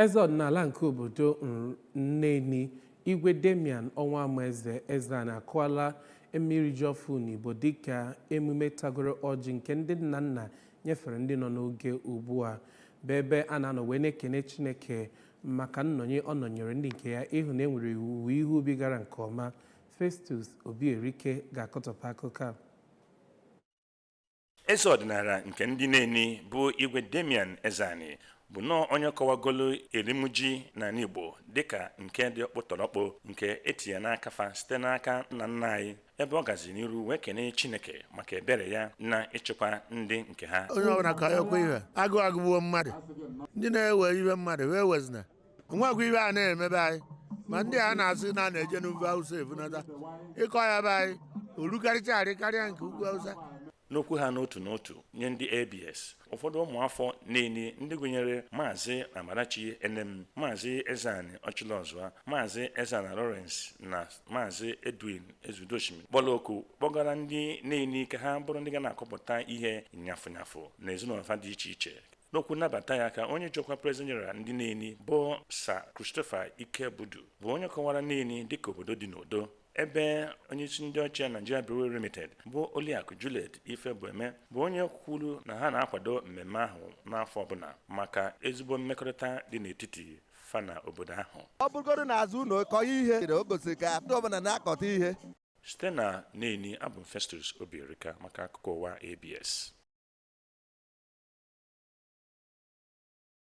eze ọdịnala nke obodo Nneni Igwe Damian Onwameze eze na-akụọla mmiri ji ọfụ n'Igbo dịka emume tagoro ọjị nke ndị nna nna nyefere ndị nọ n'oge ugbu a bụ ebe a na-anọ wee na-ekene Chineke maka nnọnye ọ nọnyere ndị nke ya ịhụ na enwere owuwe ihe ubi gara nke ọma. Festus Obierike ga-akọtọpụ akụkọ a. Eze ọdịnala nke ndị Neni bụ Igwe Damian Ezani bụ nọọ onye kọwagolo erimuji n'ala Igbo dịka nke dị ọkpụtọrọkpụ nke etinye n'aka fa site n'aka nna nna anyị, ebe ọ gazi n'iru wee kene Chineke maka ebere ya na ịchịkwa ndị nke ha. Onye ọbụla ka ekwe ihe agụgbuo mmadụ ndị na-ewe iwe mmadụ wee wezina nwekwa iwe a na-emebe anyị ma ndị a na-asị na na-eje n'ugwu Hausa ebunata ịkọ ya be anyị olukarịcha arị karịa nke ugwu Hausa. N'okwu ha n'otu n'otu nye ndị ABS, ụfọdụ ụmụafọ Neni ndị gụnyere Maazị Amarachi Enem, Maazị Ezani Ọchịlọzụa, Maazị Ezana Lawrence na Maazị Edwin Ezudoshimi kpọrọ oku kpọgara ndị Neni ka ha bụrụ ndị ga na-akọpụta ihe nyafụnyafụ na ezinụlọ fa dị iche iche. N'okwu nnabata ya ka onye jikwa President General ndị Neni bụ Sir Christopher Ikebudu bụ onye kọwara Neni dịka obodo dị n'udo, ebe onye isi ndị ọchịchị Nigeria Brewery Limited bụ Oliakụ Juliet Ifebueme bụ onye kwuru na ha na-akwado mmemme ahụ n'afọ ọbụla maka ezigbo mmekọrịta dị n'etiti fa na obodo ahụ. Ọ bụrụgodị n'azụ ụlọ kọ ihe o gosiri ka ndị ọbụla na-akọta ihe. Site na Neni, abụ m Festus Obierika maka akụkọ ụwa ABS.